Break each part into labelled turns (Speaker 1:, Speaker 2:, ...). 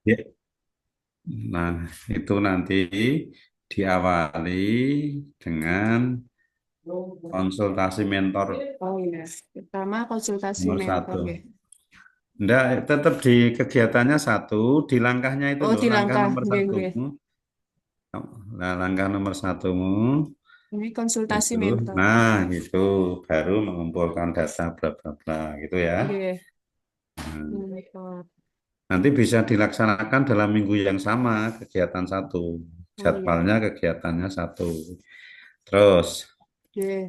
Speaker 1: Ya. Nah, itu nanti diawali dengan konsultasi mentor
Speaker 2: Oh iya, pertama konsultasi
Speaker 1: nomor
Speaker 2: mentor
Speaker 1: satu.
Speaker 2: ya.
Speaker 1: Enggak, tetap di kegiatannya satu, di langkahnya itu
Speaker 2: Oh
Speaker 1: loh,
Speaker 2: di
Speaker 1: langkah
Speaker 2: langkah,
Speaker 1: nomor
Speaker 2: nggih,
Speaker 1: satu.
Speaker 2: nggih.
Speaker 1: Nah, langkah nomor satumu
Speaker 2: Ini konsultasi
Speaker 1: itu,
Speaker 2: mentor.
Speaker 1: nah gitu, baru mengumpulkan data bla bla bla gitu ya.
Speaker 2: Nggih,
Speaker 1: Nah,
Speaker 2: mentor.
Speaker 1: nanti bisa dilaksanakan dalam minggu yang sama, kegiatan satu.
Speaker 2: Oh iya.
Speaker 1: Jadwalnya kegiatannya satu. Terus,
Speaker 2: Nggih.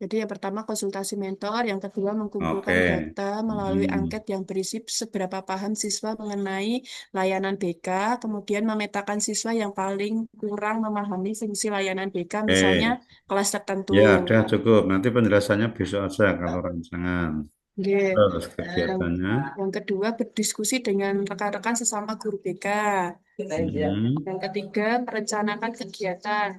Speaker 2: Jadi yang pertama konsultasi mentor, yang kedua mengumpulkan
Speaker 1: oke.
Speaker 2: data melalui
Speaker 1: Hmm.
Speaker 2: angket yang berisi seberapa paham siswa mengenai layanan BK, kemudian memetakan siswa yang paling kurang memahami fungsi layanan BK, misalnya
Speaker 1: Oke,
Speaker 2: kelas tertentu.
Speaker 1: ya udah cukup. Nanti penjelasannya besok aja kalau rancangan.
Speaker 2: Nggih.
Speaker 1: Terus
Speaker 2: Yang,
Speaker 1: kegiatannya.
Speaker 2: yang kedua berdiskusi dengan rekan-rekan sesama guru BK.
Speaker 1: Hmm.
Speaker 2: Yang ketiga merencanakan kegiatan.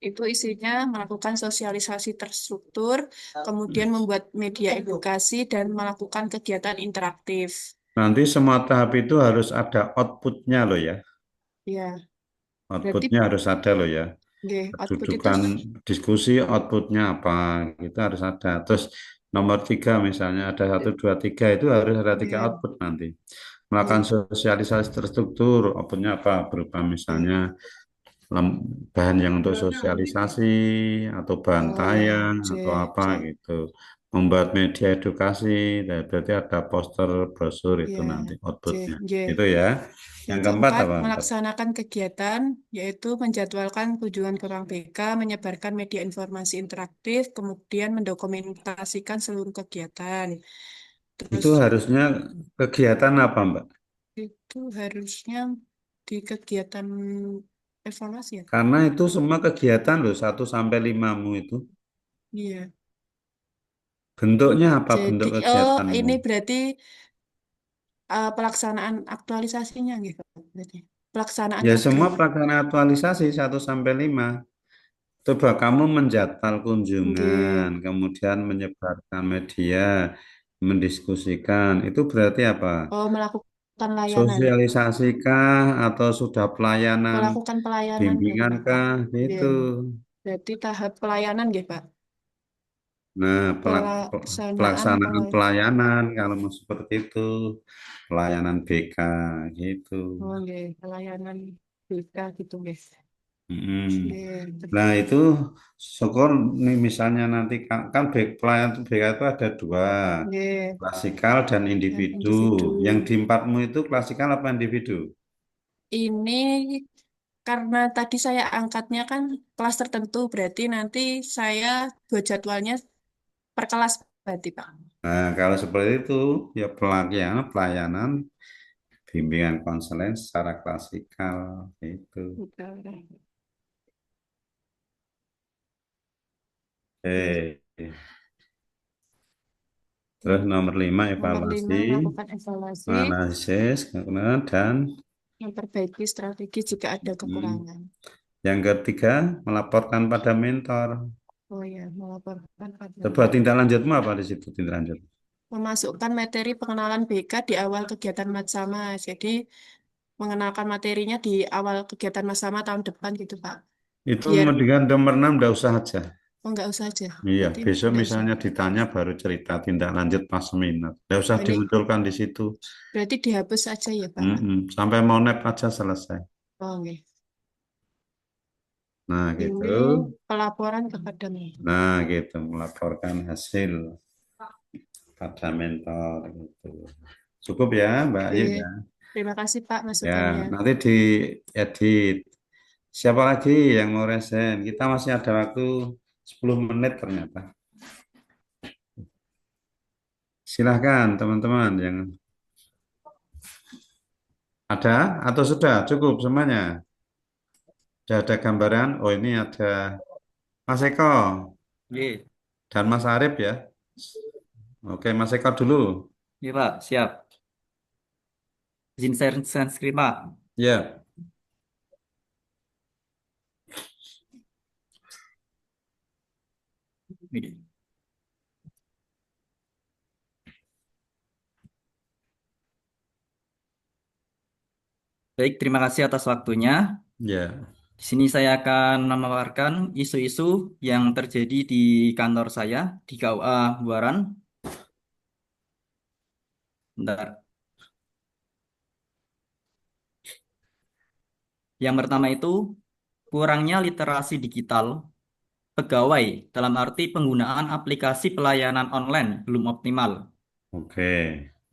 Speaker 2: Itu isinya melakukan sosialisasi terstruktur, kemudian membuat media edukasi, dan melakukan kegiatan interaktif.
Speaker 1: Nanti semua tahap itu harus ada outputnya loh ya.
Speaker 2: Ya, berarti
Speaker 1: Outputnya harus ada loh ya.
Speaker 2: nggih, output itu
Speaker 1: Kedudukan diskusi outputnya apa, kita harus ada. Terus nomor tiga misalnya ada satu dua tiga itu harus ada tiga
Speaker 2: nggih,
Speaker 1: output nanti. Melakukan
Speaker 2: nggih,
Speaker 1: sosialisasi terstruktur, outputnya apa? Berupa
Speaker 2: nggih.
Speaker 1: misalnya bahan yang untuk sosialisasi atau bahan
Speaker 2: Oh ya,
Speaker 1: tayang
Speaker 2: J,
Speaker 1: atau apa
Speaker 2: J.
Speaker 1: gitu. Membuat media edukasi, nah, berarti ada poster, brosur itu
Speaker 2: Ya,
Speaker 1: nanti
Speaker 2: J,
Speaker 1: outputnya.
Speaker 2: J.
Speaker 1: Itu ya.
Speaker 2: Yang
Speaker 1: Yang keempat
Speaker 2: keempat,
Speaker 1: apa? Mbak?
Speaker 2: melaksanakan kegiatan, yaitu menjadwalkan kunjungan ke ruang BK, menyebarkan media informasi interaktif, kemudian mendokumentasikan seluruh kegiatan. Terus
Speaker 1: Itu harusnya kegiatan apa, Mbak?
Speaker 2: itu harusnya di kegiatan evaluasi ya.
Speaker 1: Karena itu semua kegiatan loh, satu sampai 5-mu itu.
Speaker 2: Iya.
Speaker 1: Bentuknya apa
Speaker 2: Jadi,
Speaker 1: bentuk
Speaker 2: oh
Speaker 1: kegiatanmu?
Speaker 2: ini berarti pelaksanaan aktualisasinya gitu. Berarti. Pelaksanaan
Speaker 1: Ya semua
Speaker 2: program.
Speaker 1: pelaksanaan aktualisasi satu sampai 5. Coba kamu menjadwal kunjungan,
Speaker 2: Oke.
Speaker 1: kemudian menyebarkan media, mendiskusikan. Itu berarti apa?
Speaker 2: Oh, melakukan layanan.
Speaker 1: Sosialisasikah atau sudah pelayanan
Speaker 2: Melakukan pelayanan berarti, Pak.
Speaker 1: bimbingankah?
Speaker 2: Iya.
Speaker 1: Gitu.
Speaker 2: Berarti tahap pelayanan gitu, Pak.
Speaker 1: Nah,
Speaker 2: Pelaksanaan
Speaker 1: pelaksanaan
Speaker 2: pelayanan.
Speaker 1: pelayanan kalau mau seperti itu, pelayanan BK gitu.
Speaker 2: Oh, iya. Pelayanan BK gitu, guys.
Speaker 1: Mm.
Speaker 2: Iya.
Speaker 1: Nah, itu syukur nih misalnya nanti kan pelayanan BK itu ada dua,
Speaker 2: Iya.
Speaker 1: klasikal dan
Speaker 2: Dan
Speaker 1: individu.
Speaker 2: individu.
Speaker 1: Yang di empatmu itu klasikal apa individu?
Speaker 2: Ini karena tadi saya angkatnya kan kelas tertentu, berarti nanti saya buat jadwalnya per kelas berarti, Pak.
Speaker 1: Nah, kalau seperti itu ya pelayanan bimbingan konseling secara klasikal itu.
Speaker 2: Udah. Oke.
Speaker 1: Eh, terus nomor 5
Speaker 2: Nomor
Speaker 1: evaluasi,
Speaker 2: 5 melakukan evaluasi,
Speaker 1: analisis, kemudian dan
Speaker 2: memperbaiki strategi jika ada
Speaker 1: hmm,
Speaker 2: kekurangan.
Speaker 1: yang ketiga melaporkan pada mentor.
Speaker 2: Oh ya, melaporkan pada
Speaker 1: Coba tindak
Speaker 2: mentor.
Speaker 1: lanjutmu apa di situ tindak lanjut?
Speaker 2: Memasukkan materi pengenalan BK di awal kegiatan Matsama. Jadi, mengenalkan materinya di awal kegiatan Matsama tahun depan gitu, Pak.
Speaker 1: Itu
Speaker 2: Biar,
Speaker 1: dengan nomor 6 enggak usah aja.
Speaker 2: oh nggak usah aja.
Speaker 1: Iya,
Speaker 2: Berarti
Speaker 1: besok
Speaker 2: nggak usah.
Speaker 1: misalnya ditanya baru cerita tindak lanjut pas seminar. Enggak usah
Speaker 2: Oh, ini
Speaker 1: dimunculkan di situ.
Speaker 2: berarti dihapus aja ya, Pak.
Speaker 1: Mm-mm. Sampai mau nep aja selesai.
Speaker 2: Oh, oke.
Speaker 1: Nah, gitu.
Speaker 2: Ini pelaporan kepada mentor.
Speaker 1: Nah, gitu melaporkan hasil pada mentor gitu. Cukup ya, Mbak
Speaker 2: Oke.
Speaker 1: Ayu ya.
Speaker 2: Terima kasih, Pak,
Speaker 1: Ya,
Speaker 2: masukannya.
Speaker 1: nanti diedit. Siapa lagi yang mau resen? Kita masih ada waktu 10 menit ternyata. Silahkan teman-teman yang ada atau sudah cukup semuanya. Sudah ada gambaran. Oh ini ada Mas Eko
Speaker 3: Oke,
Speaker 1: dan Mas Arif ya. Oke, Mas Eko dulu.
Speaker 3: iya Pak, siap. Izin share screen Pak.
Speaker 1: Ya,
Speaker 3: Ini. Baik, terima kasih atas waktunya.
Speaker 1: Ya,
Speaker 3: Di sini saya akan memaparkan isu-isu yang terjadi di kantor saya di KUA Buaran. Bentar. Yang pertama itu kurangnya literasi digital pegawai dalam arti penggunaan aplikasi pelayanan online belum optimal.
Speaker 1: oke.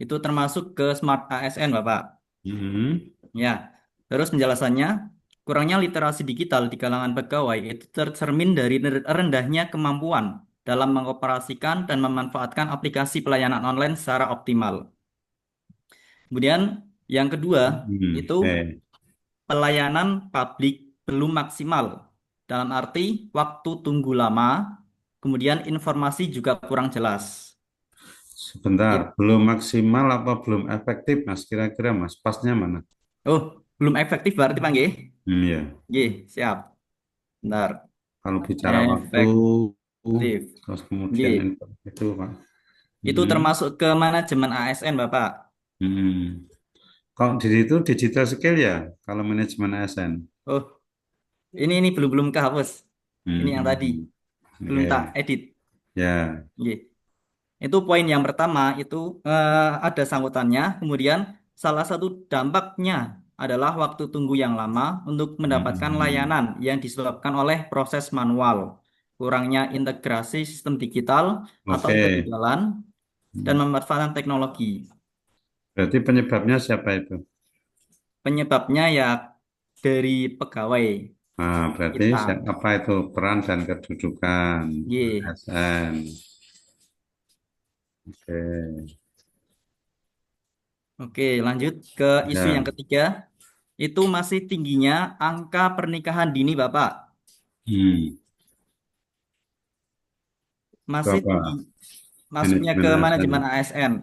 Speaker 3: Itu termasuk ke Smart ASN, Bapak.
Speaker 1: Mhm.
Speaker 3: Ya, terus penjelasannya, kurangnya literasi digital di kalangan pegawai itu tercermin dari rendahnya kemampuan dalam mengoperasikan dan memanfaatkan aplikasi pelayanan online secara optimal. Kemudian yang kedua itu
Speaker 1: Oke.
Speaker 3: pelayanan publik belum maksimal. Dalam arti waktu tunggu lama, kemudian informasi juga kurang jelas.
Speaker 1: Sebentar,
Speaker 3: It-
Speaker 1: belum maksimal apa belum efektif, Mas? Kira-kira, Mas, pasnya mana?
Speaker 3: oh, belum efektif berarti Pak nggih?
Speaker 1: Ya.
Speaker 3: Nggih, siap. Bentar.
Speaker 1: Kalau bicara waktu,
Speaker 3: Efektif.
Speaker 1: terus kemudian
Speaker 3: Nggih.
Speaker 1: itu, Pak.
Speaker 3: Itu
Speaker 1: Hmm.
Speaker 3: termasuk ke manajemen ASN, Bapak.
Speaker 1: Hmm. Kok di situ digital skill ya? Kalau manajemen ASN.
Speaker 3: Oh, ini belum belum kehapus. Ini yang tadi
Speaker 1: Hmm.
Speaker 3: belum tak
Speaker 1: Oke.
Speaker 3: edit.
Speaker 1: Ya.
Speaker 3: Nggih. Itu poin yang pertama itu ada sangkutannya. Kemudian salah satu dampaknya adalah waktu tunggu yang lama untuk mendapatkan
Speaker 1: Hmm.
Speaker 3: layanan yang disebabkan oleh proses manual, kurangnya integrasi sistem digital atau
Speaker 1: Oke.
Speaker 3: ketinggalan dan memanfaatkan teknologi.
Speaker 1: Berarti penyebabnya siapa itu?
Speaker 3: Penyebabnya ya dari pegawai
Speaker 1: Nah, berarti
Speaker 3: kita.
Speaker 1: apa itu peran dan kedudukan
Speaker 3: Y.
Speaker 1: ASN? Oke.
Speaker 3: Oke, lanjut ke isu yang
Speaker 1: Ya.
Speaker 3: ketiga. Itu masih tingginya angka pernikahan dini, Bapak.
Speaker 1: Hmm. Itu
Speaker 3: Masih
Speaker 1: apa?
Speaker 3: tinggi. Masuknya
Speaker 1: Manajemen
Speaker 3: ke
Speaker 1: ASN.
Speaker 3: manajemen ASN.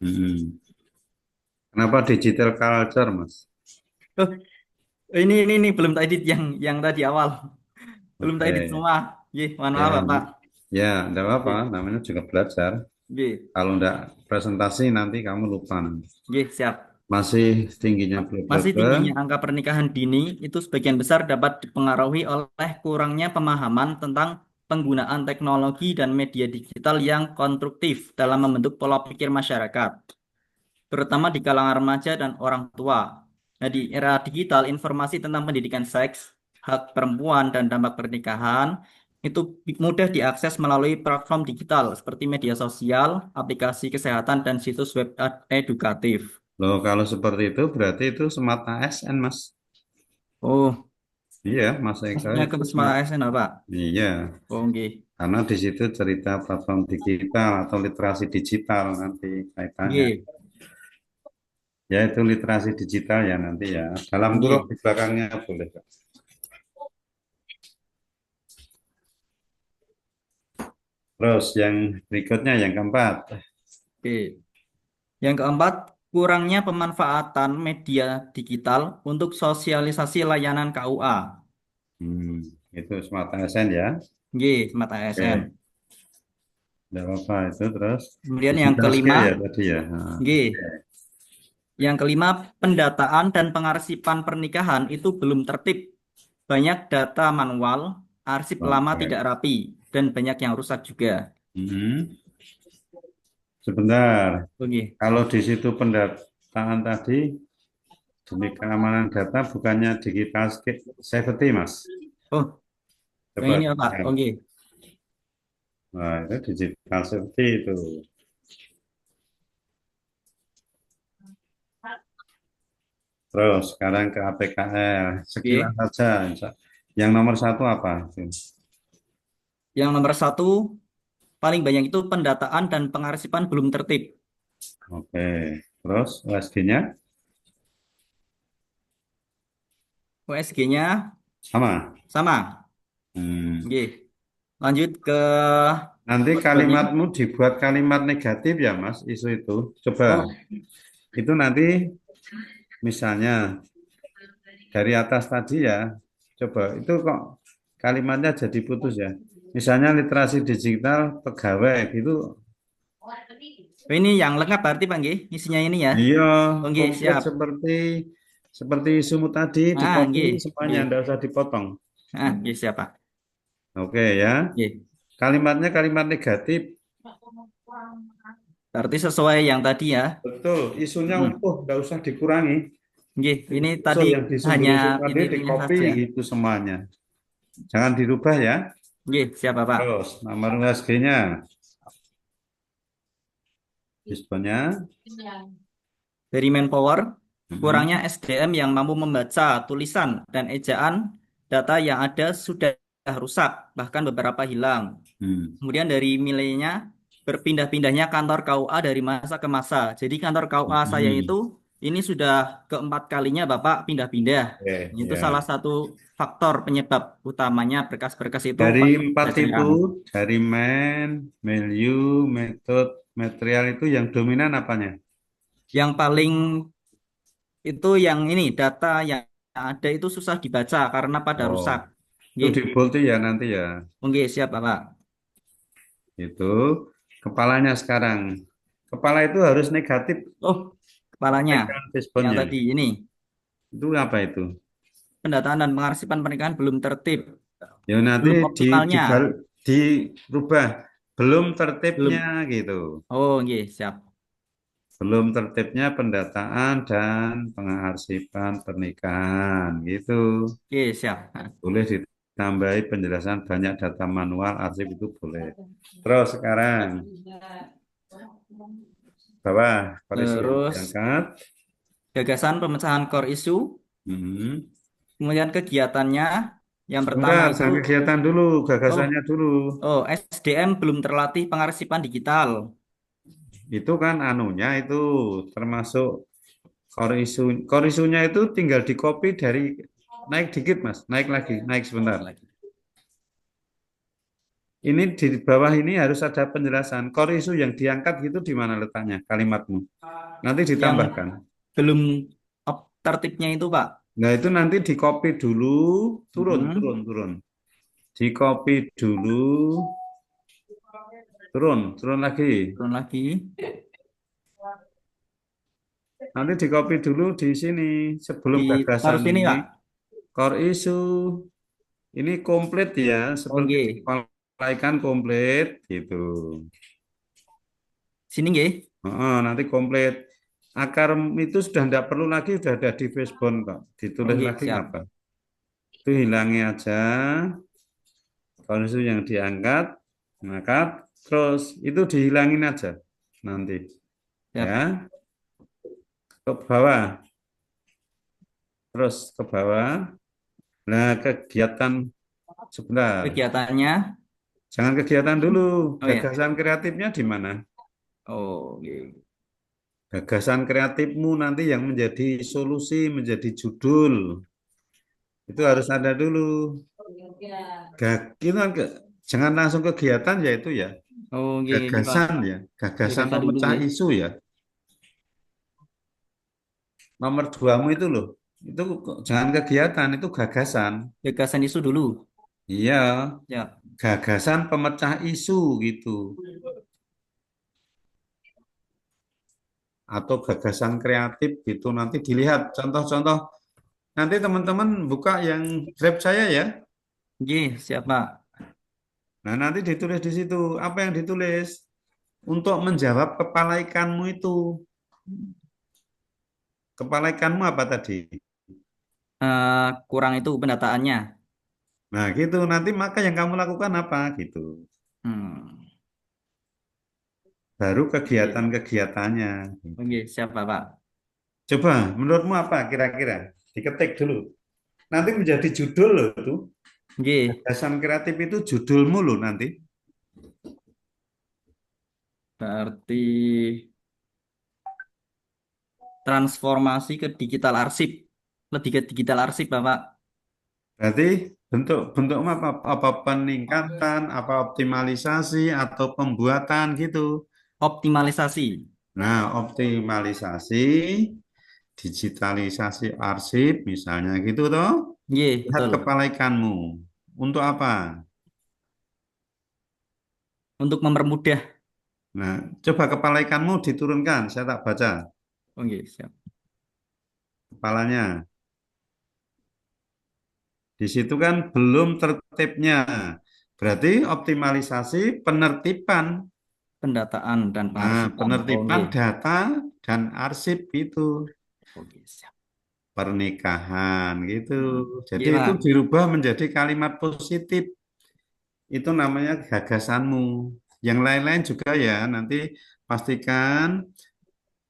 Speaker 1: Hmm. Kenapa digital culture, Mas?
Speaker 3: Oh, ini belum tadi yang tadi awal. Belum tadi
Speaker 1: Oke.
Speaker 3: semua. Y, mohon
Speaker 1: Ya,
Speaker 3: maaf, Bapak.
Speaker 1: ya, enggak apa-apa.
Speaker 3: Y,
Speaker 1: Namanya juga belajar.
Speaker 3: y,
Speaker 1: Kalau enggak presentasi nanti kamu lupa nanti.
Speaker 3: y, siap.
Speaker 1: Masih tingginya bla bla
Speaker 3: Masih
Speaker 1: bla.
Speaker 3: tingginya angka pernikahan dini itu sebagian besar dapat dipengaruhi oleh kurangnya pemahaman tentang penggunaan teknologi dan media digital yang konstruktif dalam membentuk pola pikir masyarakat, terutama di kalangan remaja dan orang tua. Nah, di era digital, informasi tentang pendidikan seks, hak perempuan, dan dampak pernikahan itu mudah diakses melalui platform digital seperti media sosial, aplikasi kesehatan, dan situs web edukatif.
Speaker 1: Loh, kalau seperti itu berarti itu smart ASN, Mas.
Speaker 3: Oh,
Speaker 1: Iya, Mas Eka
Speaker 3: maksudnya ke
Speaker 1: itu
Speaker 3: Smart
Speaker 1: smart.
Speaker 3: ASN apa?
Speaker 1: Iya,
Speaker 3: Oh, nggih.
Speaker 1: karena di situ cerita platform digital atau literasi digital nanti kaitannya.
Speaker 3: Nggih.
Speaker 1: Ya, itu literasi digital ya nanti ya. Dalam kurung
Speaker 3: Nggih.
Speaker 1: di belakangnya boleh, Kak. Terus yang berikutnya yang keempat.
Speaker 3: Oke. Yang keempat, kurangnya pemanfaatan media digital untuk sosialisasi layanan KUA.
Speaker 1: Hmm, itu smart ASN ya.
Speaker 3: Nggih, Smart ASN.
Speaker 1: Oke, tidak apa-apa itu terus.
Speaker 3: Kemudian yang
Speaker 1: Digital skill
Speaker 3: kelima,
Speaker 1: ya tadi ya. Nah,
Speaker 3: nggih. Yang kelima, pendataan dan pengarsipan pernikahan itu belum tertib. Banyak data manual, arsip lama
Speaker 1: oke.
Speaker 3: tidak rapi, dan banyak yang rusak juga.
Speaker 1: Hmm, sebentar.
Speaker 3: Oke.
Speaker 1: Kalau di situ pendataan tadi demi keamanan data bukannya digital safety, Mas.
Speaker 3: Oh, yang
Speaker 1: Coba
Speaker 3: ini apa?
Speaker 1: lihat.
Speaker 3: Oke.
Speaker 1: Nah, itu digital safety itu. Terus sekarang ke APKL. Sekilas
Speaker 3: Oke.
Speaker 1: saja. Yang nomor satu apa?
Speaker 3: Yang nomor satu, paling banyak itu pendataan dan pengarsipan belum tertib.
Speaker 1: Oke. Terus USG-nya
Speaker 3: USG-nya
Speaker 1: sama.
Speaker 3: sama.
Speaker 1: Hmm.
Speaker 3: Oke. Lanjut ke
Speaker 1: Nanti
Speaker 3: selanjutnya.
Speaker 1: kalimatmu dibuat kalimat negatif ya, Mas, isu itu. Coba.
Speaker 3: Oh,
Speaker 1: Itu nanti misalnya dari atas tadi ya. Coba itu kok kalimatnya jadi putus ya. Misalnya literasi digital pegawai gitu.
Speaker 3: ini yang lengkap berarti Pak nggih, isinya ini ya.
Speaker 1: Iya,
Speaker 3: Oke,
Speaker 1: komplit
Speaker 3: siap.
Speaker 1: seperti Seperti isumu tadi,
Speaker 3: Nggih,
Speaker 1: dikopi semuanya,
Speaker 3: nggih.
Speaker 1: tidak usah dipotong.
Speaker 3: Nggih siapa?
Speaker 1: Oke ya.
Speaker 3: Nggih.
Speaker 1: Kalimatnya kalimat negatif.
Speaker 3: Berarti sesuai yang tadi ya.
Speaker 1: Betul, isunya
Speaker 3: Mm.
Speaker 1: utuh, tidak usah dikurangi.
Speaker 3: Nggih, ini
Speaker 1: So,
Speaker 3: tadi
Speaker 1: yang
Speaker 3: hanya
Speaker 1: disumber-sumber tadi
Speaker 3: ini-ininya
Speaker 1: dikopi
Speaker 3: saja.
Speaker 1: gitu semuanya. Jangan dirubah ya.
Speaker 3: Nggih, siapa Pak?
Speaker 1: Terus, nomor USG-nya. Disponnya.
Speaker 3: Dari Manpower, kurangnya
Speaker 1: Mhm.
Speaker 3: SDM yang mampu membaca tulisan dan ejaan data yang ada sudah rusak, bahkan beberapa hilang.
Speaker 1: Hmm.
Speaker 3: Kemudian dari nilainya, berpindah-pindahnya kantor KUA dari masa ke masa. Jadi kantor KUA saya
Speaker 1: Hmm.
Speaker 3: itu ini sudah keempat kalinya Bapak pindah-pindah.
Speaker 1: Oke,
Speaker 3: Itu
Speaker 1: ya.
Speaker 3: salah satu faktor penyebab utamanya berkas-berkas itu
Speaker 1: Dari empat itu,
Speaker 3: berceceran.
Speaker 1: dari value, method, material itu yang dominan apanya?
Speaker 3: Yang paling itu yang ini data yang ada itu susah dibaca karena pada
Speaker 1: Oh,
Speaker 3: rusak.
Speaker 1: itu
Speaker 3: Nggih,
Speaker 1: di bold ya nanti ya.
Speaker 3: nggih siap Bapak.
Speaker 1: Itu kepalanya sekarang. Kepala itu harus negatif,
Speaker 3: Oh, kepalanya
Speaker 1: sampaikan
Speaker 3: yang
Speaker 1: responnya.
Speaker 3: tadi ini
Speaker 1: Itu apa itu?
Speaker 3: pendataan dan pengarsipan pernikahan belum tertib,
Speaker 1: Ya nanti
Speaker 3: belum optimalnya,
Speaker 1: dirubah. Belum tertibnya
Speaker 3: belum.
Speaker 1: gitu.
Speaker 3: Oh, nggih siap.
Speaker 1: Belum tertibnya pendataan dan pengarsipan pernikahan gitu.
Speaker 3: Oke, siap.
Speaker 1: Boleh ditambahi penjelasan banyak data manual, arsip itu boleh. Terus sekarang bawah koreksi yang
Speaker 3: Terus
Speaker 1: diangkat.
Speaker 3: gagasan pemecahan core issue,
Speaker 1: Hmm.
Speaker 3: kemudian kegiatannya yang pertama
Speaker 1: Sebentar,
Speaker 3: itu
Speaker 1: jangan kegiatan dulu,
Speaker 3: oh
Speaker 1: gagasannya dulu.
Speaker 3: SDM belum terlatih pengarsipan digital.
Speaker 1: Itu kan anunya itu termasuk core issue-nya itu tinggal di copy dari naik dikit Mas, naik lagi, naik sebentar lagi. Ini di bawah ini harus ada penjelasan. Core issue yang diangkat gitu di mana letaknya kalimatmu. Nanti
Speaker 3: Yang
Speaker 1: ditambahkan.
Speaker 3: belum tertibnya itu Pak.
Speaker 1: Nah, itu nanti di copy dulu, turun,
Speaker 3: Mm-mm.
Speaker 1: turun, turun. Di copy dulu, turun, turun lagi.
Speaker 3: Turun lagi.
Speaker 1: Nanti di copy dulu di sini sebelum
Speaker 3: Ditaruh
Speaker 1: gagasan
Speaker 3: sini
Speaker 1: ini.
Speaker 3: Pak.
Speaker 1: Core issue ini komplit ya, seperti
Speaker 3: Oke.
Speaker 1: dipalaikan komplit gitu.
Speaker 3: Sini nggih.
Speaker 1: Nanti komplit. Akar itu sudah tidak perlu lagi, sudah ada di Facebookon kok. Ditulis
Speaker 3: Oke,
Speaker 1: lagi
Speaker 3: siap.
Speaker 1: ngapa? Itu hilangi aja. Kalau itu yang diangkat, ngangkat, terus itu dihilangin aja nanti. Ya,
Speaker 3: Siap.
Speaker 1: ke bawah, terus ke bawah. Nah, kegiatan sebentar.
Speaker 3: Kegiatannya.
Speaker 1: Jangan kegiatan dulu.
Speaker 3: Oh ya.
Speaker 1: Gagasan kreatifnya di mana?
Speaker 3: Oh, oke.
Speaker 1: Gagasan kreatifmu nanti yang menjadi solusi, menjadi judul. Itu harus ada dulu. Itu kan jangan langsung kegiatan ya itu ya.
Speaker 3: Oh, oke, ini Pak.
Speaker 1: Gagasan ya. Gagasan
Speaker 3: Gagasan dulu
Speaker 1: pemecah
Speaker 3: nggih.
Speaker 1: isu ya. Nomor duamu itu loh. Itu jangan kegiatan, itu gagasan.
Speaker 3: Gagasan isu dulu.
Speaker 1: Iya,
Speaker 3: Ya.
Speaker 1: gagasan pemecah isu gitu. Atau gagasan kreatif gitu. Nanti dilihat contoh-contoh. Nanti teman-teman buka yang Grab saya ya.
Speaker 3: Nggih, siap Pak.
Speaker 1: Nah, nanti ditulis di situ. Apa yang ditulis? Untuk menjawab kepala ikanmu itu. Kepala ikanmu apa tadi?
Speaker 3: Kurang itu pendataannya.
Speaker 1: Nah, gitu. Nanti maka yang kamu lakukan apa? Gitu.
Speaker 3: Hmm.
Speaker 1: Baru
Speaker 3: Oke,
Speaker 1: kegiatan-kegiatannya. Gitu.
Speaker 3: oke, siap Pak.
Speaker 1: Coba, menurutmu apa kira-kira? Diketik dulu. Nanti menjadi judul loh itu.
Speaker 3: Nggih,
Speaker 1: Gagasan kreatif itu judulmu loh nanti.
Speaker 3: berarti transformasi ke digital arsip. Lebih ke digital arsip, Bapak.
Speaker 1: Berarti bentuknya apa? Apa peningkatan, apa optimalisasi, atau pembuatan gitu.
Speaker 3: Optimalisasi.
Speaker 1: Nah, optimalisasi, digitalisasi arsip, misalnya gitu toh.
Speaker 3: Nggih,
Speaker 1: Lihat
Speaker 3: betul.
Speaker 1: kepala ikanmu. Untuk apa?
Speaker 3: Untuk mempermudah.
Speaker 1: Nah, coba kepala ikanmu diturunkan, saya tak baca.
Speaker 3: Oh, nggih, siap.
Speaker 1: kepalanya. Di situ kan belum tertibnya. Berarti optimalisasi penertiban.
Speaker 3: Pendataan dan
Speaker 1: Nah,
Speaker 3: pengarsipan.
Speaker 1: penertiban
Speaker 3: Oke.
Speaker 1: data dan arsip itu
Speaker 3: Oke, siap.
Speaker 1: pernikahan gitu. Jadi
Speaker 3: Iya,
Speaker 1: itu
Speaker 3: Pak.
Speaker 1: dirubah menjadi kalimat positif. Itu namanya gagasanmu. Yang lain-lain juga ya, nanti pastikan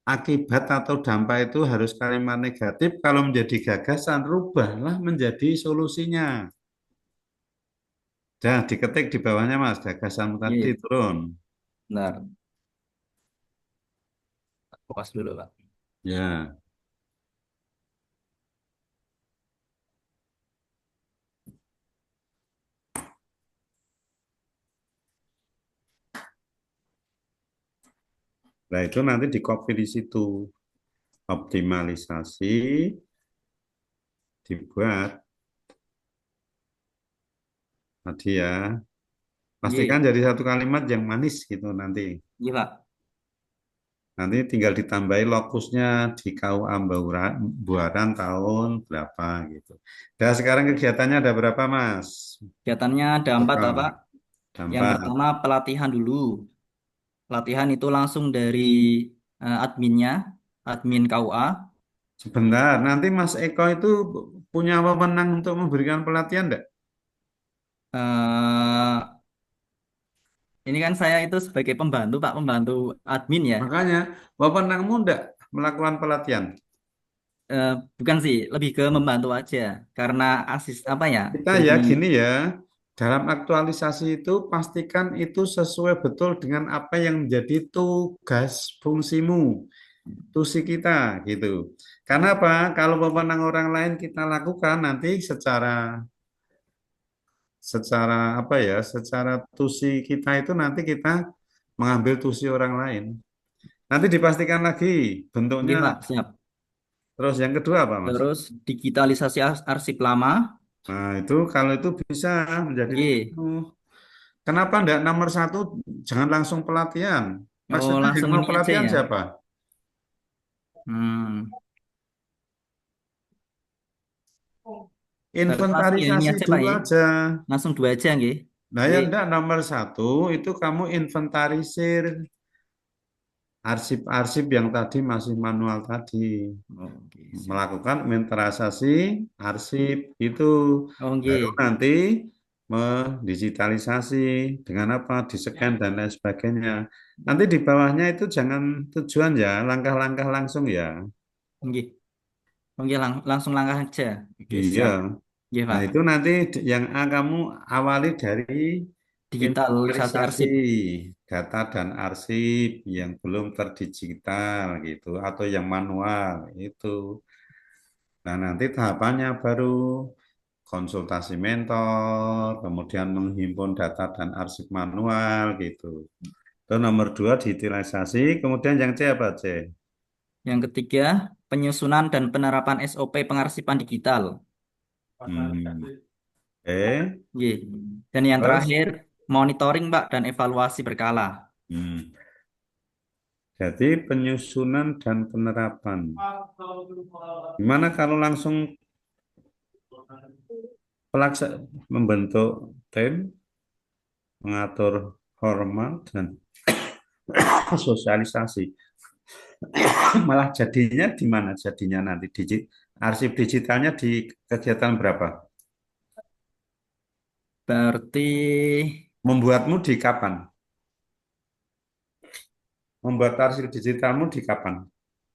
Speaker 1: akibat atau dampak itu harus kalimat negatif. Kalau menjadi gagasan, rubahlah menjadi solusinya. Dah diketik di bawahnya Mas, gagasanmu tadi
Speaker 3: Iya,
Speaker 1: turun.
Speaker 3: benar. Fokus dulu, Pak.
Speaker 1: Ya, nah itu nanti di copy di situ. Optimalisasi dibuat tadi ya.
Speaker 3: Iya,
Speaker 1: Pastikan jadi satu kalimat yang manis gitu nanti.
Speaker 3: iya, Pak.
Speaker 1: Nanti tinggal ditambahi lokusnya di KUA Buaran tahun berapa gitu. Dan sekarang kegiatannya ada berapa Mas?
Speaker 3: Kegiatannya ada 4,
Speaker 1: Total
Speaker 3: Pak. Yang
Speaker 1: dampak.
Speaker 3: pertama pelatihan dulu. Pelatihan itu langsung dari adminnya, admin KUA.
Speaker 1: Sebentar, nanti Mas Eko itu punya wewenang untuk memberikan pelatihan enggak?
Speaker 3: Eh, ini kan saya itu sebagai pembantu, Pak, pembantu admin ya.
Speaker 1: Makanya wewenangmu enggak melakukan pelatihan.
Speaker 3: Eh, bukan sih, lebih ke membantu aja. Karena asis apa ya?
Speaker 1: Kita
Speaker 3: Jadi
Speaker 1: ya gini ya, dalam aktualisasi itu pastikan itu sesuai betul dengan apa yang menjadi tugas fungsimu, tusi kita gitu. Karena apa? Kalau wewenang orang lain kita lakukan nanti secara secara apa ya, secara tusi kita itu nanti kita mengambil tusi orang lain. Nanti dipastikan lagi bentuknya.
Speaker 3: oke, Pak, siap.
Speaker 1: Terus yang kedua apa, Mas?
Speaker 3: Terus digitalisasi arsip lama.
Speaker 1: Nah, itu kalau itu bisa menjadi
Speaker 3: Oke.
Speaker 1: kenapa enggak nomor satu jangan langsung pelatihan?
Speaker 3: Oh,
Speaker 1: Maksudnya yang
Speaker 3: langsung
Speaker 1: mau
Speaker 3: ini aja
Speaker 1: pelatihan
Speaker 3: ya.
Speaker 1: siapa?
Speaker 3: Hmm. Berarti langsung yang ini
Speaker 1: Inventarisasi
Speaker 3: aja, Pak
Speaker 1: dulu
Speaker 3: ya.
Speaker 1: aja.
Speaker 3: Langsung 2 aja, nggih.
Speaker 1: Nah ya
Speaker 3: Nggih.
Speaker 1: enggak nomor satu itu kamu inventarisir arsip-arsip yang tadi masih manual tadi.
Speaker 3: Oke, siap.
Speaker 1: Melakukan inventarisasi arsip itu. Baru
Speaker 3: Oke.
Speaker 1: nanti mendigitalisasi dengan apa? Di-scan dan lain sebagainya. Nanti di bawahnya itu jangan tujuan ya, langkah-langkah langsung ya.
Speaker 3: Oke. Oke, langsung langkah aja. Oke,
Speaker 1: Iya.
Speaker 3: siap. Iya,
Speaker 1: Nah,
Speaker 3: Pak.
Speaker 1: itu nanti yang A kamu awali dari
Speaker 3: Digitalisasi
Speaker 1: inventarisasi
Speaker 3: arsip.
Speaker 1: data dan arsip yang belum terdigital gitu atau yang manual itu. Nah, nanti tahapannya baru konsultasi mentor, kemudian menghimpun data dan arsip manual gitu. Itu nomor dua digitalisasi, kemudian yang C apa C?
Speaker 3: Yang ketiga, penyusunan dan penerapan SOP pengarsipan digital.
Speaker 1: Hmm. Oke,
Speaker 3: Oke. Dan yang
Speaker 1: terus?
Speaker 3: terakhir, monitoring, Pak, dan evaluasi berkala.
Speaker 1: Hmm. Jadi penyusunan dan penerapan. Gimana kalau langsung membentuk tim, mengatur format dan sosialisasi. Malah jadinya di mana jadinya nanti arsip digitalnya di kegiatan berapa?
Speaker 3: Berarti
Speaker 1: Membuatmu di kapan? Membuat arsip digitalmu di kapan?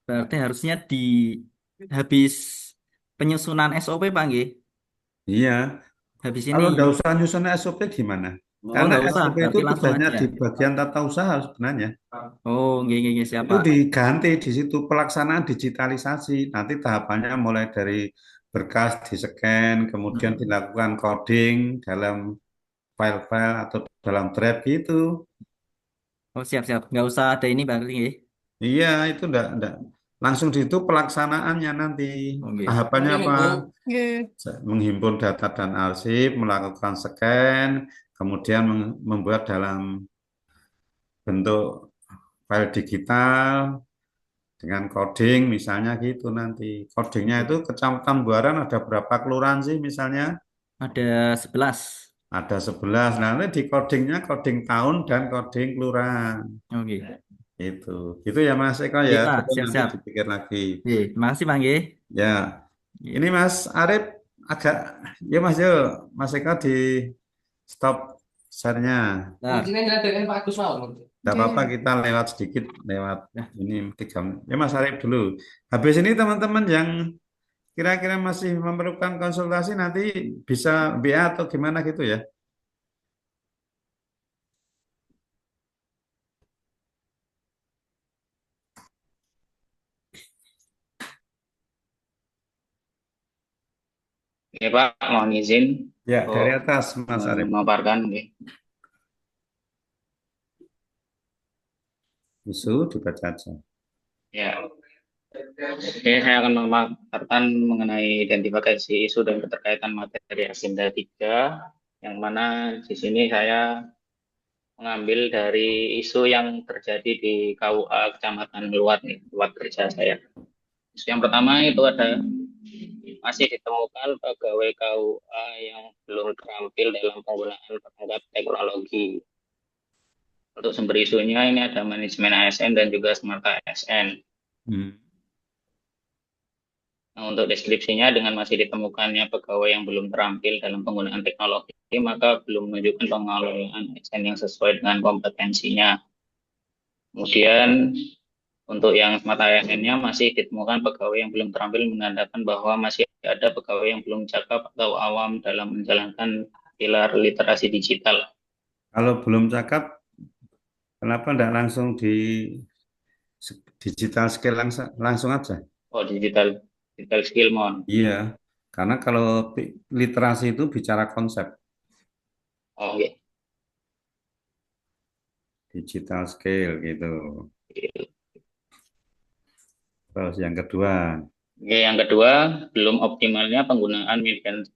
Speaker 3: berarti harusnya di habis penyusunan SOP, Pak, nggih.
Speaker 1: Iya,
Speaker 3: Habis ini.
Speaker 1: kalau nggak usah nyusun SOP gimana?
Speaker 3: Oh,
Speaker 1: Karena
Speaker 3: nggak usah.
Speaker 1: SOP itu
Speaker 3: Berarti langsung
Speaker 1: tugasnya
Speaker 3: aja.
Speaker 1: di bagian tata usaha sebenarnya.
Speaker 3: Oh, nggih, nggih, nggih, siap,
Speaker 1: Itu
Speaker 3: Pak.
Speaker 1: diganti di situ pelaksanaan digitalisasi. Nanti tahapannya mulai dari berkas di-scan, kemudian
Speaker 3: Hmm.
Speaker 1: dilakukan coding dalam file-file atau dalam draft gitu.
Speaker 3: Oh, siap, siap. Nggak usah ada ini berarti, nggih.
Speaker 1: Iya, itu enggak. Langsung di situ pelaksanaannya nanti.
Speaker 3: Oke.
Speaker 1: Tahapannya apa?
Speaker 2: Oke.
Speaker 1: Menghimpun data dan arsip, melakukan scan, kemudian membuat dalam bentuk file digital, dengan coding misalnya gitu nanti. Codingnya itu Kecamatan Buaran ada berapa kelurahan sih misalnya?
Speaker 3: Ada 11.
Speaker 1: Ada 11. Nah, nanti di codingnya coding tahun dan coding kelurahan.
Speaker 3: Oke.
Speaker 1: Itu. Gitu ya Mas Eko ya.
Speaker 3: Iya, Pak.
Speaker 1: Coba nanti
Speaker 3: Siap-siap.
Speaker 1: dipikir lagi.
Speaker 3: Oke, terima kasih, Bang. Nggih.
Speaker 1: Ya. Ini
Speaker 3: Iya.
Speaker 1: Mas Arif agak ya Mas yo Mas Eko di stop share-nya.
Speaker 3: Bentar.
Speaker 1: Tidak apa-apa
Speaker 2: Oke.
Speaker 1: kita lewat sedikit lewat
Speaker 3: Ya.
Speaker 1: ini 3 menit. Ya Mas Arif dulu. Habis ini teman-teman yang kira-kira masih memerlukan konsultasi nanti bisa BA atau gimana gitu ya.
Speaker 4: Oke Pak, mohon izin
Speaker 1: Ya, dari
Speaker 4: untuk
Speaker 1: atas Mas Arif.
Speaker 4: memaparkan. Oke.
Speaker 1: Isu dibaca aja.
Speaker 4: Ya, oke, saya akan memaparkan mengenai identifikasi isu dan keterkaitan materi agenda 3, yang mana di sini saya mengambil dari isu yang terjadi di KUA Kecamatan Luat, nih, tempat kerja saya. Isu yang pertama itu ada masih ditemukan pegawai KUA yang belum terampil dalam penggunaan perangkat teknologi. Untuk sumber isunya ini ada manajemen ASN dan juga Smart ASN.
Speaker 1: Hmm.
Speaker 4: Nah, untuk deskripsinya dengan masih ditemukannya pegawai yang belum terampil dalam penggunaan teknologi, maka belum menunjukkan pengelolaan ASN yang sesuai dengan kompetensinya. Kemudian untuk yang Smart ASN-nya masih ditemukan pegawai yang belum terampil, menandakan bahwa masih ada pegawai yang belum cakap atau awam dalam menjalankan pilar literasi digital.
Speaker 1: Kalau belum cakap, kenapa tidak langsung di digital skill langsung aja?
Speaker 4: Oh, digital skill, mohon.
Speaker 1: Iya, karena kalau literasi itu bicara konsep
Speaker 4: Oh, oke.
Speaker 1: digital skill gitu. Terus yang kedua,
Speaker 4: Oke, yang kedua, belum optimalnya penggunaan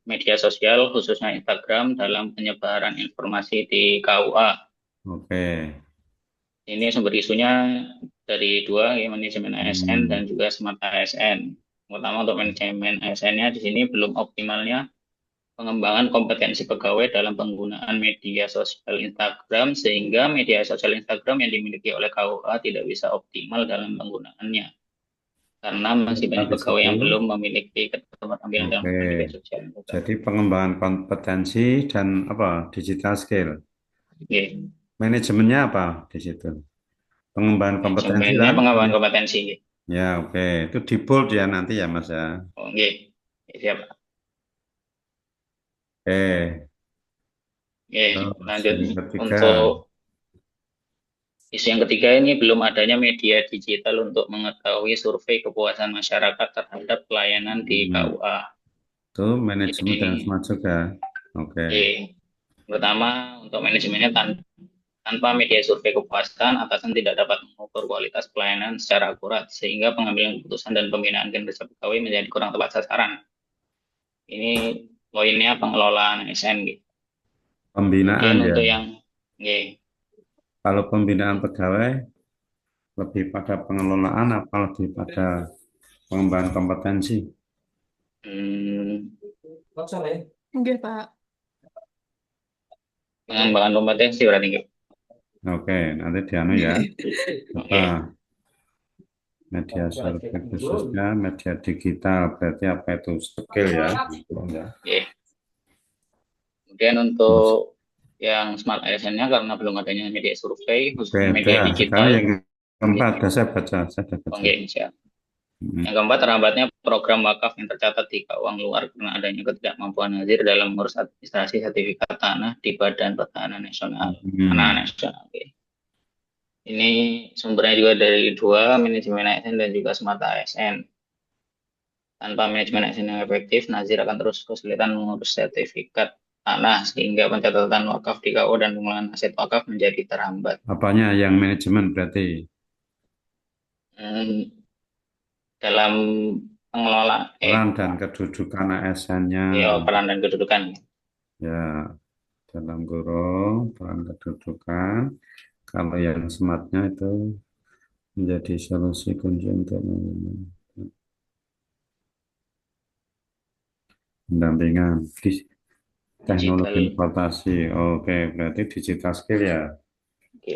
Speaker 4: media sosial, khususnya Instagram, dalam penyebaran informasi di KUA.
Speaker 1: oke.
Speaker 4: Ini sumber isunya dari dua, ya, manajemen ASN
Speaker 1: Hmm.
Speaker 4: dan juga Smart ASN. Pertama, untuk manajemen ASN-nya di sini belum optimalnya pengembangan kompetensi pegawai dalam penggunaan media sosial Instagram, sehingga media sosial Instagram yang dimiliki oleh KUA tidak bisa optimal dalam penggunaannya. Karena masih banyak
Speaker 1: Di
Speaker 4: pegawai yang
Speaker 1: situ,
Speaker 4: belum memiliki keterampilan dalam
Speaker 1: oke.
Speaker 4: media sosial.
Speaker 1: Jadi pengembangan kompetensi dan apa digital skill.
Speaker 4: Oke.
Speaker 1: Manajemennya apa di situ? Pengembangan kompetensi
Speaker 4: Manajemennya
Speaker 1: dan
Speaker 4: pengembangan kompetensi.
Speaker 1: ya oke. Itu di bold ya nanti ya Mas ya.
Speaker 4: Oke, siap.
Speaker 1: Oke.
Speaker 4: Oke,
Speaker 1: Terus
Speaker 4: lanjut
Speaker 1: yang ketiga.
Speaker 4: untuk isu yang ketiga, ini belum adanya media digital untuk mengetahui survei kepuasan masyarakat terhadap pelayanan di
Speaker 1: Hmm.
Speaker 4: KUA.
Speaker 1: Itu manajemen dan
Speaker 4: Jadi,
Speaker 1: smart juga. Oke.
Speaker 4: oke, pertama untuk manajemennya tanpa media survei kepuasan, atasan tidak dapat mengukur kualitas pelayanan secara akurat, sehingga pengambilan keputusan dan pembinaan kinerja pegawai menjadi kurang tepat sasaran. Ini poinnya pengelolaan ASN gitu.
Speaker 1: Pembinaan
Speaker 4: Kemudian
Speaker 1: ya.
Speaker 4: untuk yang oke,
Speaker 1: Kalau pembinaan pegawai lebih pada pengelolaan apa lebih pada pengembangan kompetensi?
Speaker 4: hmm,
Speaker 2: Oke, Pak.
Speaker 4: pengembangan kompetensi berarti gitu.
Speaker 1: Oke, nanti dianu ya. Apa
Speaker 4: Oke,
Speaker 1: media survei khususnya media digital berarti apa itu skill ya? Ya.
Speaker 4: oke. Kemudian untuk yang Smart ASN-nya karena belum adanya media survei,
Speaker 1: Oke,
Speaker 4: khususnya media
Speaker 1: dah. Sekarang yang
Speaker 4: digital.
Speaker 1: keempat,
Speaker 4: Oke,
Speaker 1: dah saya baca.
Speaker 4: oke, siap.
Speaker 1: Hmm.
Speaker 4: Yang keempat, terhambatnya program wakaf yang tercatat di keuangan luar karena adanya ketidakmampuan Nazir dalam mengurus administrasi sertifikat tanah di Badan Pertahanan Nasional. Tanah
Speaker 1: Hmm.
Speaker 4: Nasional. Oke. Ini sumbernya juga dari dua, manajemen ASN dan juga Smart ASN. Tanpa manajemen ASN yang efektif, Nazir akan terus kesulitan mengurus sertifikat tanah sehingga pencatatan wakaf di KUA dan pengelolaan aset wakaf menjadi terhambat.
Speaker 1: Apanya yang manajemen berarti
Speaker 4: Hmm, dalam pengelolaan
Speaker 1: peran dan kedudukan ASN-nya
Speaker 4: peran dan kedudukan.
Speaker 1: ya dalam kurung peran kedudukan. Kalau yang smartnya itu menjadi solusi kunci untuk pendampingan di teknologi
Speaker 4: digital.
Speaker 1: informasi. Oke, berarti digital skill ya.
Speaker 4: Oke.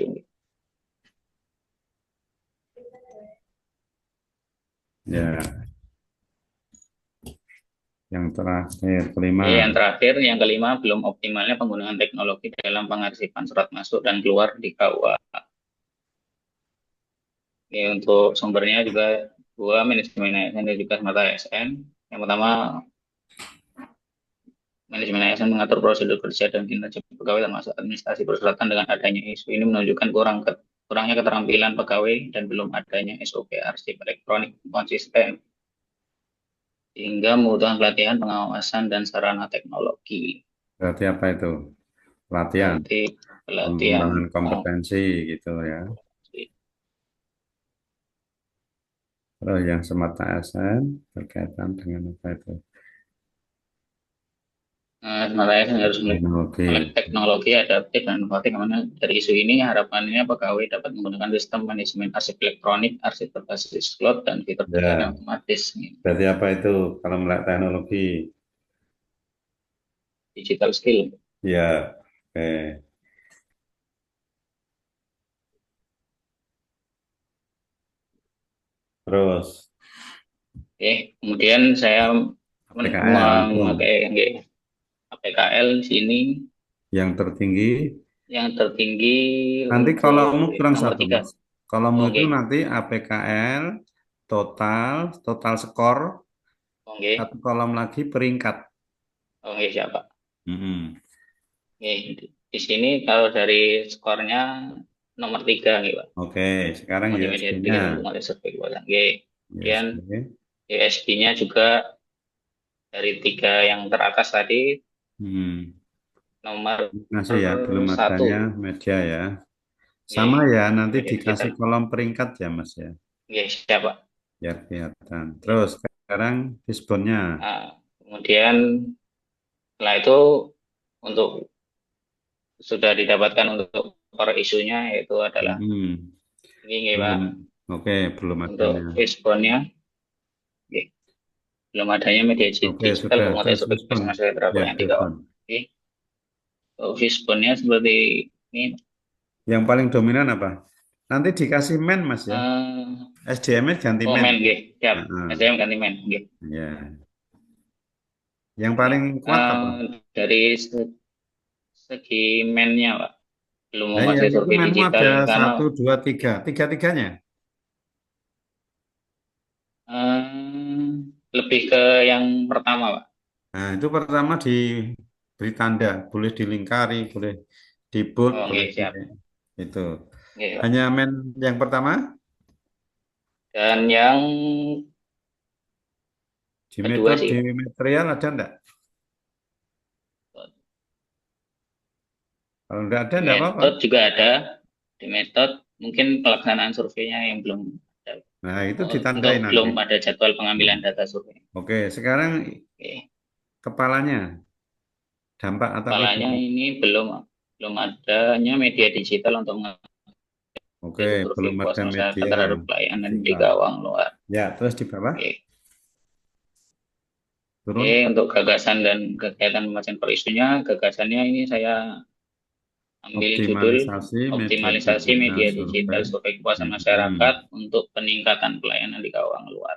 Speaker 1: Ya, yang terakhir kelima.
Speaker 4: Yang terakhir, yang kelima, belum optimalnya penggunaan teknologi dalam pengarsipan surat masuk dan keluar di KUA. Ini untuk sumbernya juga dua, manajemen ASN dan juga Smart ASN. Yang pertama, manajemen ASN mengatur prosedur kerja dan kinerja pegawai termasuk administrasi persuratan. Dengan adanya isu ini menunjukkan kurangnya keterampilan pegawai dan belum adanya SOP arsip elektronik konsisten, sehingga membutuhkan pelatihan, pengawasan, dan sarana teknologi.
Speaker 1: Berarti apa itu? Pelatihan,
Speaker 4: Berarti pelatihan
Speaker 1: pengembangan kompetensi gitu ya. Terus yang smart ASN berkaitan dengan apa itu?
Speaker 4: Sebenarnya harus
Speaker 1: Teknologi.
Speaker 4: melek teknologi adaptif dan inovatif. Karena dari isu ini harapannya pegawai dapat menggunakan sistem manajemen arsip elektronik, arsip berbasis cloud, dan fitur pencarian
Speaker 1: Ya,
Speaker 4: otomatis.
Speaker 1: berarti apa itu kalau melek teknologi?
Speaker 4: Digital skill.
Speaker 1: Ya, oke. Terus
Speaker 4: Oke, kemudian saya
Speaker 1: PKL itu
Speaker 4: memakai APKL di sini
Speaker 1: yang tertinggi.
Speaker 4: yang tertinggi
Speaker 1: Nanti kolommu
Speaker 4: untuk
Speaker 1: kurang
Speaker 4: nomor
Speaker 1: satu,
Speaker 4: tiga.
Speaker 1: Mas. Kolommu itu
Speaker 4: Oke,
Speaker 1: nanti APKL, total skor,
Speaker 4: oke,
Speaker 1: satu kolom lagi peringkat.
Speaker 4: oke, siapa?
Speaker 1: Mm-mm.
Speaker 4: Oke, di sini kalau dari skornya nomor tiga, gitu, Pak.
Speaker 1: Oke, sekarang
Speaker 4: Multimedia
Speaker 1: USP-nya.
Speaker 4: tiga mulai survei kepuasan. Oke, kemudian
Speaker 1: USP.
Speaker 4: ESG-nya juga dari tiga yang teratas tadi
Speaker 1: Hmm.
Speaker 4: nomor
Speaker 1: Masih ya, belum
Speaker 4: satu.
Speaker 1: adanya media ya. Sama
Speaker 4: Oke,
Speaker 1: ya, nanti
Speaker 4: media
Speaker 1: dikasih
Speaker 4: digital.
Speaker 1: kolom peringkat ya, Mas ya,
Speaker 4: Oke, siapa?
Speaker 1: biar kelihatan.
Speaker 4: Oke.
Speaker 1: Terus sekarang disponnya.
Speaker 4: Nah, kemudian setelah itu untuk sudah didapatkan untuk core isunya yaitu adalah
Speaker 1: Hmm.
Speaker 4: ini, ya, Pak,
Speaker 1: Belum, oke, belum adanya.
Speaker 4: untuk responnya. Oke. Belum adanya media
Speaker 1: Oke,
Speaker 4: digital
Speaker 1: sudah.
Speaker 4: penguatan
Speaker 1: Terus
Speaker 4: sebagai
Speaker 1: respon.
Speaker 4: masyarakat
Speaker 1: Ya,
Speaker 4: terapkan yang
Speaker 1: respon.
Speaker 4: dikawal. Oke. Responnya seperti ini.
Speaker 1: Yang paling dominan apa? Nanti dikasih men, Mas ya.
Speaker 4: Eh,
Speaker 1: SDM-nya ganti men.
Speaker 4: Komen, oke, siap.
Speaker 1: Heeh.
Speaker 4: SDM ganti men, oke.
Speaker 1: Ya. Yang paling kuat apa?
Speaker 4: Dari segi mennya, Pak, belum
Speaker 1: Nah, yang
Speaker 4: memasuki
Speaker 1: itu
Speaker 4: survei
Speaker 1: menmu
Speaker 4: digital
Speaker 1: ada
Speaker 4: karena
Speaker 1: 1, 2, 3. Tiga-tiganya.
Speaker 4: eh, lebih ke yang pertama, Pak.
Speaker 1: Nah, itu pertama diberi tanda, boleh dilingkari, boleh di bold,
Speaker 4: Oh,
Speaker 1: boleh
Speaker 4: oke,
Speaker 1: di
Speaker 4: siap.
Speaker 1: itu.
Speaker 4: Oke, Pak.
Speaker 1: Hanya men yang pertama
Speaker 4: Dan yang
Speaker 1: di
Speaker 4: kedua
Speaker 1: metode
Speaker 4: sih,
Speaker 1: di
Speaker 4: Pak.
Speaker 1: material ada enggak? Kalau
Speaker 4: Di
Speaker 1: enggak apa-apa.
Speaker 4: metode juga ada. Di metode mungkin pelaksanaan surveinya yang belum ada.
Speaker 1: Nah, itu
Speaker 4: Untuk
Speaker 1: ditandai nanti.
Speaker 4: belum ada jadwal
Speaker 1: Hmm.
Speaker 4: pengambilan data survei.
Speaker 1: Oke, sekarang
Speaker 4: Oke.
Speaker 1: kepalanya dampak atau
Speaker 4: Kepalanya
Speaker 1: tidak?
Speaker 4: ini belum adanya media digital untuk
Speaker 1: Oke,
Speaker 4: mengambil survei
Speaker 1: belum ada
Speaker 4: puas masyarakat
Speaker 1: media
Speaker 4: terhadap pelayanan di
Speaker 1: digital.
Speaker 4: gawang luar.
Speaker 1: Ya, terus di bawah
Speaker 4: Oke. Oke,
Speaker 1: turun.
Speaker 4: untuk gagasan dan kegiatan pembahasan per isunya, gagasannya ini saya ambil judul
Speaker 1: Optimalisasi media
Speaker 4: optimalisasi
Speaker 1: digital
Speaker 4: media digital
Speaker 1: survei.
Speaker 4: survei kepuasan masyarakat
Speaker 1: Hmm.
Speaker 4: untuk peningkatan pelayanan di gawang luar.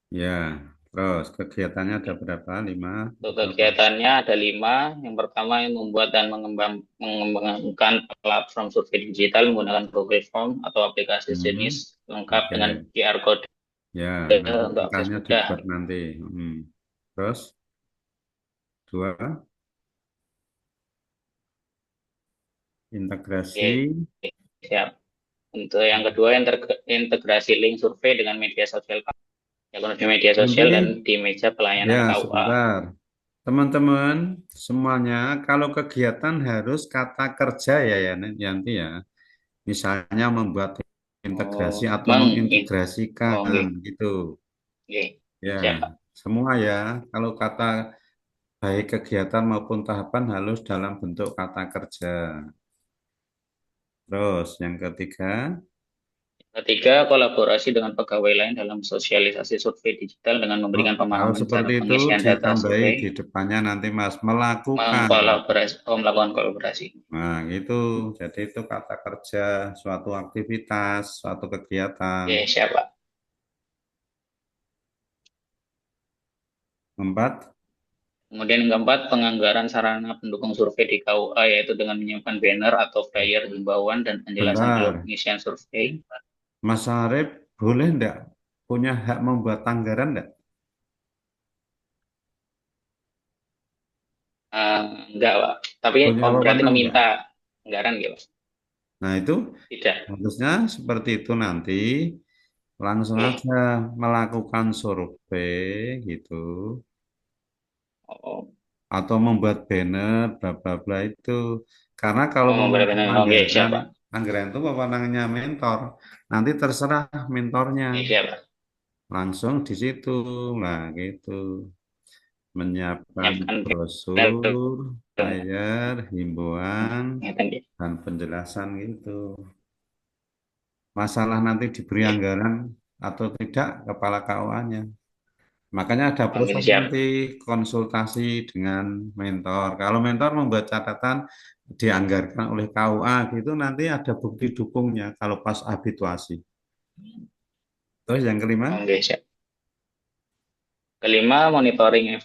Speaker 1: Ya, terus kegiatannya ada berapa? 5
Speaker 4: Untuk
Speaker 1: atau apa?
Speaker 4: kegiatannya ada 5. Yang pertama yang membuat dan mengembangkan platform survei digital menggunakan Google Form atau aplikasi
Speaker 1: Hmm.
Speaker 4: jenis lengkap
Speaker 1: Oke,
Speaker 4: dengan QR code
Speaker 1: ya, nanti
Speaker 4: untuk akses
Speaker 1: angkanya
Speaker 4: mudah.
Speaker 1: dibuat nanti. Hmm. Terus 2, integrasi.
Speaker 4: Oke, siap. Untuk yang kedua, integrasi link survei dengan media sosial, ekonomi media
Speaker 1: Nanti,
Speaker 4: sosial dan di meja
Speaker 1: ya,
Speaker 4: pelayanan KUA.
Speaker 1: sebentar. Teman-teman, semuanya kalau kegiatan harus kata kerja ya, ya, nanti ya. Misalnya membuat integrasi
Speaker 4: Oh,
Speaker 1: atau
Speaker 4: Bang,
Speaker 1: mengintegrasikan
Speaker 4: oh, oke,
Speaker 1: gitu.
Speaker 4: oke,
Speaker 1: Ya,
Speaker 4: siap.
Speaker 1: semua ya. Kalau kata baik kegiatan maupun tahapan harus dalam bentuk kata kerja. Terus yang ketiga,
Speaker 4: Ketiga, kolaborasi dengan pegawai lain dalam sosialisasi survei digital dengan memberikan
Speaker 1: Kalau
Speaker 4: pemahaman cara
Speaker 1: seperti itu
Speaker 4: pengisian data
Speaker 1: ditambahi di
Speaker 4: survei,
Speaker 1: depannya nanti Mas melakukan.
Speaker 4: melakukan kolaborasi.
Speaker 1: Nah, gitu. Jadi itu kata kerja, suatu aktivitas, suatu kegiatan.
Speaker 4: Oke, siap, Pak.
Speaker 1: 4,
Speaker 4: Kemudian yang keempat, penganggaran sarana pendukung survei di KUA, yaitu dengan menyiapkan banner atau flyer himbauan dan penjelasan alur
Speaker 1: bentar.
Speaker 4: pengisian survei.
Speaker 1: Mas Arif boleh enggak punya hak membuat anggaran enggak?
Speaker 4: Enggak, Pak. Tapi
Speaker 1: Punya
Speaker 4: berarti
Speaker 1: wewenang enggak?
Speaker 4: meminta anggaran gitu, Pak?
Speaker 1: Nah, itu
Speaker 4: Tidak.
Speaker 1: harusnya seperti itu nanti langsung
Speaker 4: Oke.
Speaker 1: aja melakukan survei gitu
Speaker 4: Oh,
Speaker 1: atau membuat banner bla bla bla itu. Karena kalau
Speaker 4: memberikan
Speaker 1: meminta
Speaker 4: oke, siap,
Speaker 1: anggaran,
Speaker 4: Pak.
Speaker 1: anggaran itu wewenangnya mentor. Nanti terserah mentornya.
Speaker 4: Oke, siap, Pak.
Speaker 1: Langsung di situ. Nah, gitu. Menyiapkan
Speaker 4: Menyiapkan banner.
Speaker 1: brosur, flyer, himbauan,
Speaker 4: Ingatkan ya.
Speaker 1: dan penjelasan gitu. Masalah nanti diberi
Speaker 4: Oke,
Speaker 1: anggaran atau tidak kepala KUA-nya. Makanya ada
Speaker 4: oke,
Speaker 1: proses
Speaker 4: siap.
Speaker 1: nanti konsultasi dengan mentor. Kalau mentor membuat catatan dianggarkan oleh KUA gitu nanti ada bukti dukungnya kalau pas habituasi. Terus yang kelima,
Speaker 4: Oke, siap. Kelima, monitoring,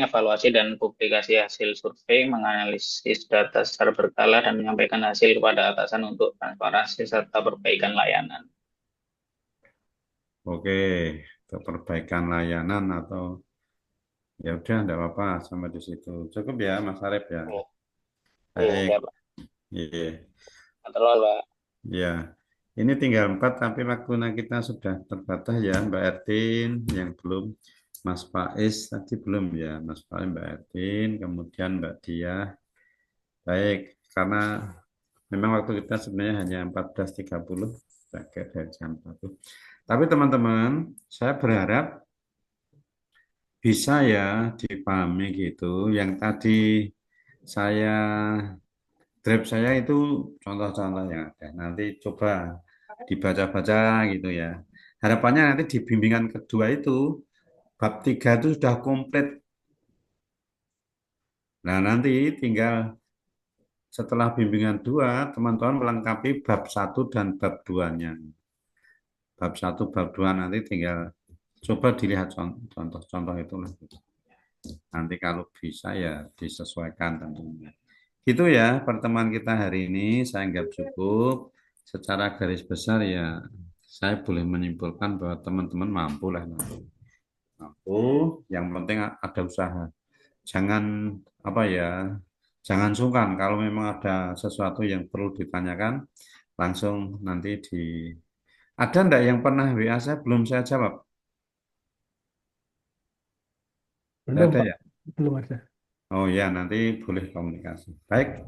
Speaker 4: evaluasi, dan publikasi hasil survei, menganalisis data secara berkala, dan menyampaikan hasil kepada atasan untuk transparansi serta perbaikan layanan.
Speaker 1: oke, untuk perbaikan layanan atau ya udah enggak apa-apa sampai di situ. Cukup ya Mas Arif ya.
Speaker 4: Oh, iya,
Speaker 1: Baik,
Speaker 4: siap, Pak.
Speaker 1: iya.
Speaker 4: Terlalu, Pak.
Speaker 1: Ya, ini tinggal 4 tapi waktunya kita sudah terbatas ya Mbak Ertin yang belum. Mas Faiz tadi belum ya, Mas Faiz, Mbak Ertin, kemudian Mbak Diah. Baik, karena memang waktu kita sebenarnya hanya 14.30 pakai dari jam 1. Tapi teman-teman, saya berharap bisa ya dipahami gitu. Yang tadi saya Draft saya itu contoh-contoh yang ada. Nanti coba dibaca-baca gitu ya. Harapannya nanti di bimbingan kedua itu bab 3 itu sudah komplit. Nah, nanti tinggal setelah bimbingan 2 teman-teman melengkapi bab 1 dan bab 2-nya. Bab 1, bab 2 nanti tinggal coba dilihat contoh-contoh itu. Nanti kalau bisa ya disesuaikan tentunya. Gitu ya pertemuan kita hari ini saya anggap cukup. Secara garis besar ya saya boleh menyimpulkan bahwa teman-teman mampu lah nanti. Mampu, yang penting ada usaha. Jangan apa ya, jangan sungkan kalau memang ada sesuatu yang perlu ditanyakan langsung nanti di. Ada enggak yang pernah WA saya belum saya jawab? Enggak
Speaker 5: Belum,
Speaker 1: ada
Speaker 5: Pak.
Speaker 1: ya?
Speaker 5: Belum ada.
Speaker 1: Oh ya, nanti boleh komunikasi. Baik,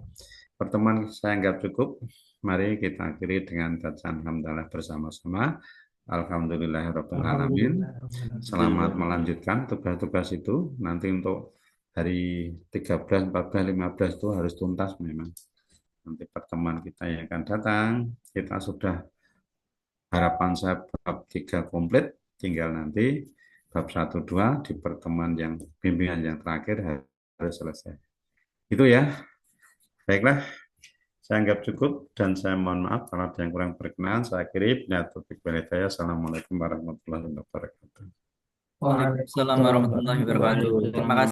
Speaker 1: pertemuan saya anggap cukup. Mari kita akhiri dengan bacaan hamdalah bersama-sama. Alhamdulillahirrahmanirrahim.
Speaker 5: Alhamdulillah.
Speaker 1: Selamat melanjutkan tugas-tugas itu. Nanti untuk hari 13, 14, 15 itu harus tuntas memang. Nanti pertemuan kita yang akan datang, kita sudah harapan saya bab 3 komplit, tinggal nanti bab 1, 2 di pertemuan yang bimbingan yang terakhir harus selesai. Itu ya. Baiklah, saya anggap cukup dan saya mohon maaf kalau ada yang kurang berkenan. Saya akhiri. Assalamualaikum warahmatullahi wabarakatuh.
Speaker 3: Waalaikumsalam warahmatullahi wabarakatuh. Terima kasih.